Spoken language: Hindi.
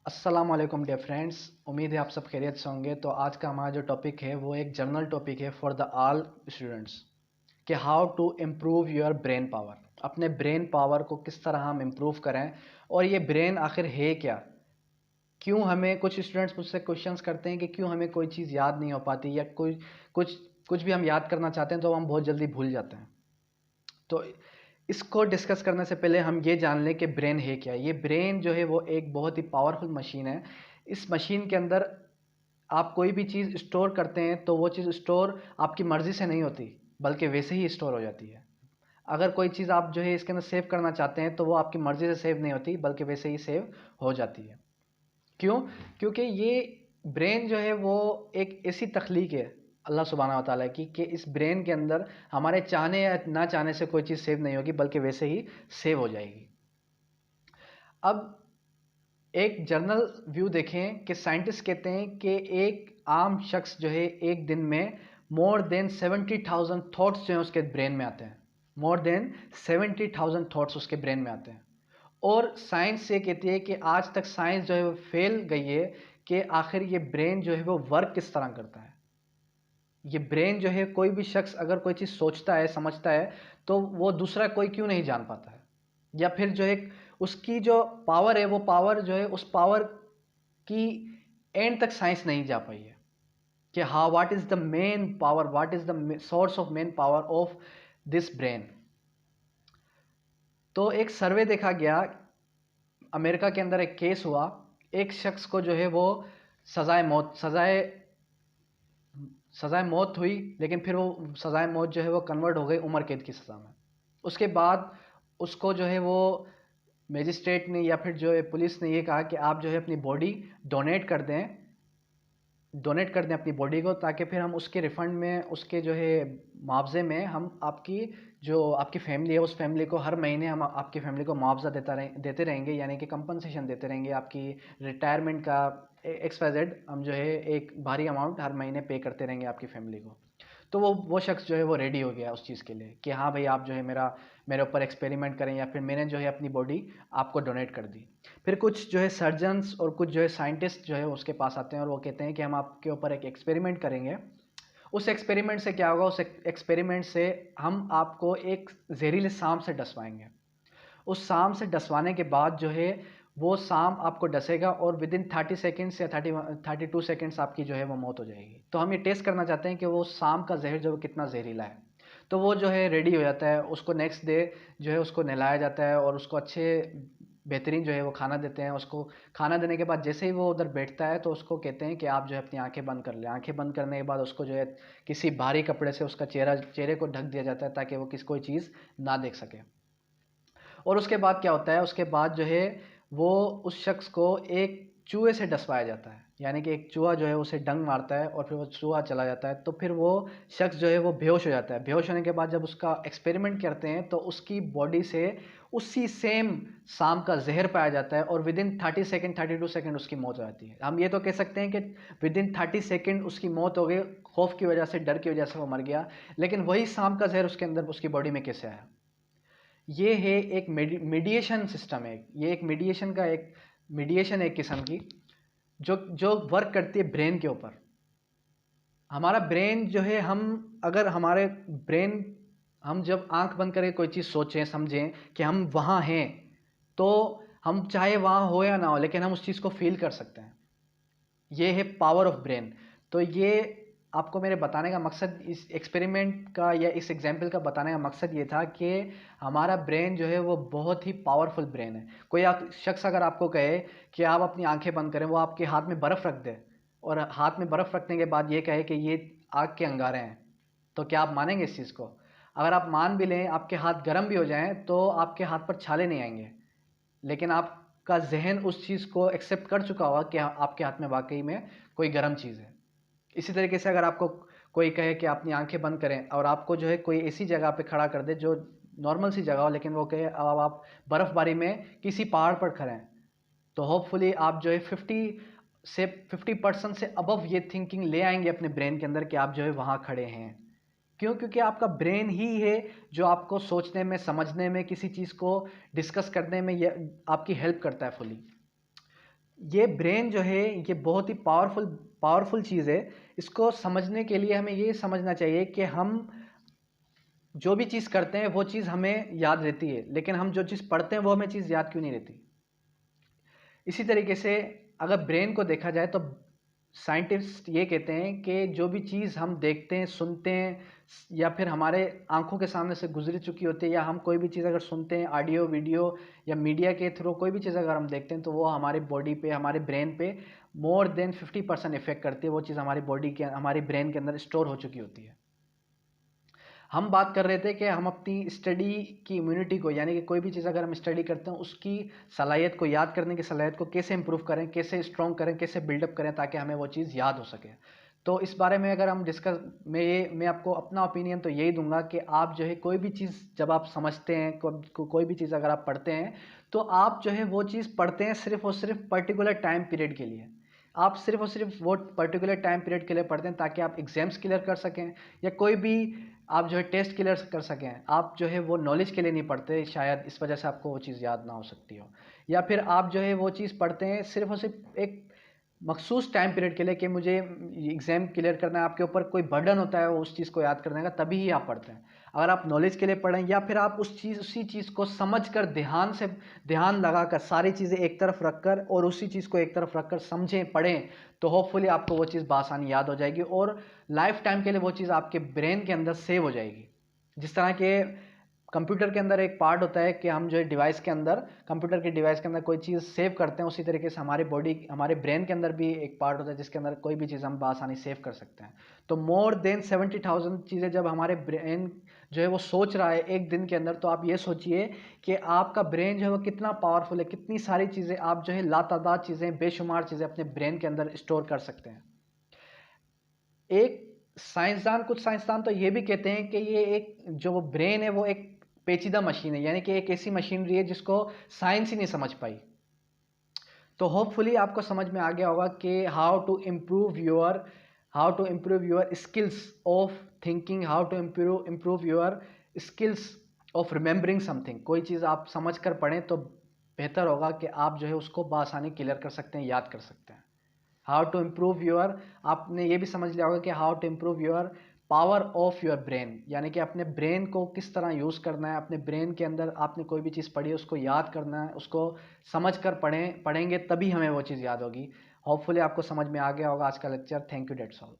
अस्सलाम वालेकुम डियर फ्रेंड्स। उम्मीद है आप सब खैरियत से होंगे। तो आज का हमारा जो टॉपिक है वो एक जनरल टॉपिक है फॉर द ऑल स्टूडेंट्स कि how to improve your brain power. अपने ब्रेन पावर को किस तरह हम इम्प्रूव करें और ये ब्रेन आखिर है क्या। क्यों हमें कुछ स्टूडेंट्स मुझसे क्वेश्चंस करते हैं कि क्यों हमें कोई चीज़ याद नहीं हो पाती या कोई कुछ कुछ भी हम याद करना चाहते हैं तो हम बहुत जल्दी भूल जाते हैं। तो इसको डिस्कस करने से पहले हम ये जान लें कि ब्रेन है क्या। ये ब्रेन जो है वो एक बहुत ही पावरफुल मशीन है। इस मशीन के अंदर आप कोई भी चीज़ स्टोर करते हैं तो वो चीज़ स्टोर आपकी मर्ज़ी से नहीं होती, बल्कि वैसे ही स्टोर हो जाती है। अगर कोई चीज़ आप जो है इसके अंदर सेव करना चाहते हैं तो वो आपकी मर्ज़ी से सेव नहीं होती, बल्कि वैसे ही सेव हो जाती है। क्यों? क्योंकि ये ब्रेन जो है वो एक ऐसी तख्लीक है अल्लाह सुब्हानहू व तआला की कि इस ब्रेन के अंदर हमारे चाहने या ना चाहने से कोई चीज़ सेव नहीं होगी, बल्कि वैसे ही सेव हो जाएगी। अब एक जर्नल व्यू देखें कि साइंटिस्ट कहते हैं कि एक आम शख्स जो है एक दिन में मोर देन 70,000 थॉट्स जो है उसके ब्रेन में आते हैं। मोर देन 70,000 थॉट्स उसके ब्रेन में आते हैं। और साइंस ये कहती है कि आज तक साइंस जो है वो फेल गई है कि आखिर ये ब्रेन जो है वो वर्क किस तरह करता है। ये ब्रेन जो है कोई भी शख्स अगर कोई चीज़ सोचता है, समझता है, तो वो दूसरा कोई क्यों नहीं जान पाता है। या फिर जो है उसकी जो पावर है वो पावर जो है उस पावर की एंड तक साइंस नहीं जा पाई है कि हाँ what is the main power, what is the source of main power of this brain. तो एक सर्वे देखा गया, अमेरिका के अंदर एक केस हुआ। एक शख्स को जो है वो सजाए मौत हुई, लेकिन फिर वो सजाए मौत जो है वो कन्वर्ट हो गई उम्र कैद की सज़ा में। उसके बाद उसको जो है वो मजिस्ट्रेट ने या फिर जो है पुलिस ने ये कहा कि आप जो है अपनी बॉडी डोनेट कर दें, डोनेट कर दें अपनी बॉडी को, ताकि फिर हम उसके रिफंड में, उसके जो है मुआवजे में हम आपकी जो आपकी फैमिली है उस फैमिली को हर महीने हम आपकी फैमिली को मुआवजा देते रहेंगे, यानी कि कंपनसेशन देते रहेंगे। आपकी रिटायरमेंट का एक्स वाई जेड हम जो है एक भारी अमाउंट हर महीने पे करते रहेंगे आपकी फैमिली को। तो वो शख्स जो है वो रेडी हो गया उस चीज़ के लिए कि हाँ भाई आप जो है मेरे ऊपर एक्सपेरिमेंट करें, या फिर मैंने जो है अपनी बॉडी आपको डोनेट कर दी। फिर कुछ जो है सर्जन्स और कुछ जो है साइंटिस्ट जो है उसके पास आते हैं और वो कहते हैं कि हम आपके ऊपर एक एक्सपेरिमेंट करेंगे। उस एक्सपेरिमेंट से क्या होगा, उस एक्सपेरिमेंट से हम आपको एक जहरीले सांप से डसवाएंगे। उस सांप से डसवाने के बाद जो है वो सांप आपको डसेगा और विद इन 30 सेकेंड्स या 32 सेकेंड्स आपकी जो है वो मौत हो जाएगी। तो हम ये टेस्ट करना चाहते हैं कि वो सांप का जहर जो है कितना जहरीला है। तो वो जो है रेडी हो जाता है, उसको नेक्स्ट डे जो है उसको नहलाया जाता है और उसको अच्छे बेहतरीन जो है वो खाना देते हैं। उसको खाना देने के बाद जैसे ही वो उधर बैठता है तो उसको कहते हैं कि आप जो है अपनी आंखें बंद कर लें। आंखें बंद करने के बाद उसको जो है किसी भारी कपड़े से उसका चेहरे को ढक दिया जाता है ताकि वो कोई चीज़ ना देख सके। और उसके बाद क्या होता है, उसके बाद जो है वो उस शख्स को एक चूहे से डसवाया जाता है, यानी कि एक चूहा जो है उसे डंक मारता है और फिर वो चूहा चला जाता है। तो फिर वो शख्स जो है वो बेहोश हो जाता है। बेहोश होने के बाद जब उसका एक्सपेरिमेंट करते हैं तो उसकी बॉडी से उसी सेम सांप का जहर पाया जाता है और विद इन 32 सेकेंड उसकी मौत हो जाती है। हम ये तो कह सकते हैं कि विद इन 30 सेकेंड उसकी मौत हो गई, खौफ की वजह से, डर की वजह से वो मर गया। लेकिन वही सांप का जहर उसके अंदर उसकी बॉडी में कैसे आया। ये है एक मीडिएशन सिस्टम है। ये एक मीडिएशन है एक किस्म की, जो जो वर्क करती है ब्रेन के ऊपर। हमारा ब्रेन जो है, अगर हमारे ब्रेन, हम जब आंख बंद करके कोई चीज़ सोचें, समझें कि हम वहाँ हैं, तो हम चाहे वहाँ हो या ना हो, लेकिन हम उस चीज़ को फील कर सकते हैं। ये है पावर ऑफ ब्रेन। तो ये आपको मेरे बताने का मकसद, इस एक्सपेरिमेंट का या इस एग्जाम्पल का बताने का मकसद ये था कि हमारा ब्रेन जो है वो बहुत ही पावरफुल ब्रेन है। कोई शख्स अगर आपको कहे कि आप अपनी आंखें बंद करें, वो आपके हाथ में बर्फ़ रख दे और हाथ में बर्फ़ रखने के बाद ये कहे कि ये आग के अंगारे हैं, तो क्या आप मानेंगे इस चीज़ को? अगर आप मान भी लें, आपके हाथ गर्म भी हो जाएं, तो आपके हाथ पर छाले नहीं आएंगे, लेकिन आपका जहन उस चीज़ को एक्सेप्ट कर चुका होगा कि आपके हाथ में वाकई में कोई गर्म चीज़ है। इसी तरीके से अगर आपको कोई कहे कि अपनी आंखें बंद करें और आपको जो है कोई ऐसी जगह पे खड़ा कर दे जो नॉर्मल सी जगह हो, लेकिन वो कहे अब आप बर्फ़बारी में किसी पहाड़ पर खड़े हैं, तो होपफुली आप जो है 50% से अबव ये थिंकिंग ले आएंगे अपने ब्रेन के अंदर कि आप जो है वहाँ खड़े हैं। क्यों? क्योंकि आपका ब्रेन ही है जो आपको सोचने में, समझने में, किसी चीज़ को डिस्कस करने में ये आपकी हेल्प करता है फुली। ये ब्रेन जो है ये बहुत ही पावरफुल चीज़ है। इसको समझने के लिए हमें ये समझना चाहिए कि हम जो भी चीज़ करते हैं वो चीज़ हमें याद रहती है, लेकिन हम जो चीज़ पढ़ते हैं वो हमें चीज़ याद क्यों नहीं रहती। इसी तरीके से अगर ब्रेन को देखा जाए तो साइंटिस्ट ये कहते हैं कि जो भी चीज़ हम देखते हैं, सुनते हैं या फिर हमारे आंखों के सामने से गुजरी चुकी होती है, या हम कोई भी चीज़ अगर सुनते हैं ऑडियो वीडियो या मीडिया के थ्रू कोई भी चीज़ अगर हम देखते हैं, तो वो हमारी बॉडी पे, हमारे ब्रेन पे मोर देन 50% इफेक्ट करती है। वो चीज़ हमारी बॉडी के, हमारी ब्रेन के अंदर स्टोर हो चुकी होती है। हम बात कर रहे थे कि हम अपनी स्टडी की इम्यूनिटी को, यानी कि कोई भी चीज़ अगर हम स्टडी करते हैं उसकी सलाहियत को, याद करने की सलाहियत को कैसे इंप्रूव करें, कैसे स्ट्रॉन्ग करें, कैसे बिल्डअप करें ताकि हमें वो चीज़ याद हो सके। तो इस बारे में अगर हम डिस्कस, मैं आपको अपना ओपिनियन तो यही दूंगा कि आप जो है कोई भी चीज़ जब आप समझते हैं, कोई भी चीज़ अगर आप पढ़ते हैं, तो आप जो है वो चीज़ पढ़ते हैं सिर्फ और सिर्फ पर्टिकुलर टाइम पीरियड के लिए। आप सिर्फ और सिर्फ वो पर्टिकुलर टाइम पीरियड के लिए पढ़ते हैं ताकि आप एग्जाम्स क्लियर कर सकें, या कोई भी आप जो है टेस्ट क्लियर कर सकें। आप जो है वो नॉलेज के लिए नहीं पढ़ते, शायद इस वजह से आपको वो चीज़ याद ना हो सकती हो। या फिर आप जो है वो चीज़ पढ़ते हैं सिर्फ और सिर्फ एक मखसूस टाइम पीरियड के लिए कि मुझे एग्ज़ाम क्लियर करना है, आपके ऊपर कोई बर्डन होता है उस चीज़ को याद करने का, तभी ही आप पढ़ते हैं। अगर आप नॉलेज के लिए पढ़ें या फिर आप उसी चीज़ को समझ कर ध्यान लगाकर सारी चीज़ें एक तरफ रखकर और उसी चीज़ को एक तरफ रखकर समझें, पढ़ें, तो होपफुली आपको वो चीज़ बआसानी याद हो जाएगी और लाइफ टाइम के लिए वो चीज़ आपके ब्रेन के अंदर सेव हो जाएगी। जिस तरह के कंप्यूटर के अंदर एक पार्ट होता है कि हम जो है डिवाइस के अंदर, कंप्यूटर के डिवाइस के अंदर कोई चीज़ सेव करते हैं, उसी तरीके से हमारे ब्रेन के अंदर भी एक पार्ट होता है जिसके अंदर कोई भी चीज़ हम बआसानी सेव कर सकते हैं। तो मोर देन 70,000 चीज़ें जब हमारे ब्रेन जो है वो सोच रहा है एक दिन के अंदर, तो आप ये सोचिए कि आपका ब्रेन जो है वो कितना पावरफुल है, कितनी सारी चीज़ें आप जो है लातादाद चीज़ें, बेशुमार चीज़ें अपने ब्रेन के अंदर स्टोर कर सकते हैं। कुछ साइंसदान तो ये भी कहते हैं कि ये एक जो वो ब्रेन है वो एक पेचीदा मशीन है, यानी कि एक ऐसी मशीनरी है जिसको साइंस ही नहीं समझ पाई। तो होपफुली आपको समझ में आ गया होगा कि how to improve your skills of thinking, how to improve your skills of remembering something. कोई चीज़ आप समझ कर पढ़ें तो बेहतर होगा कि आप जो है उसको बआसानी क्लियर कर सकते हैं, याद कर सकते हैं। हाउ टू इम्प्रूव योर, आपने ये भी समझ लिया होगा कि how to improve your power of your brain, यानी कि अपने ब्रेन को किस तरह यूज़ करना है। अपने ब्रेन के अंदर आपने कोई भी चीज़ पढ़ी है उसको याद करना है, उसको समझ कर पढ़ेंगे तभी हमें वो चीज़ याद होगी। होपफुली आपको समझ में आ गया होगा आज का lecture. Thank you, that's all.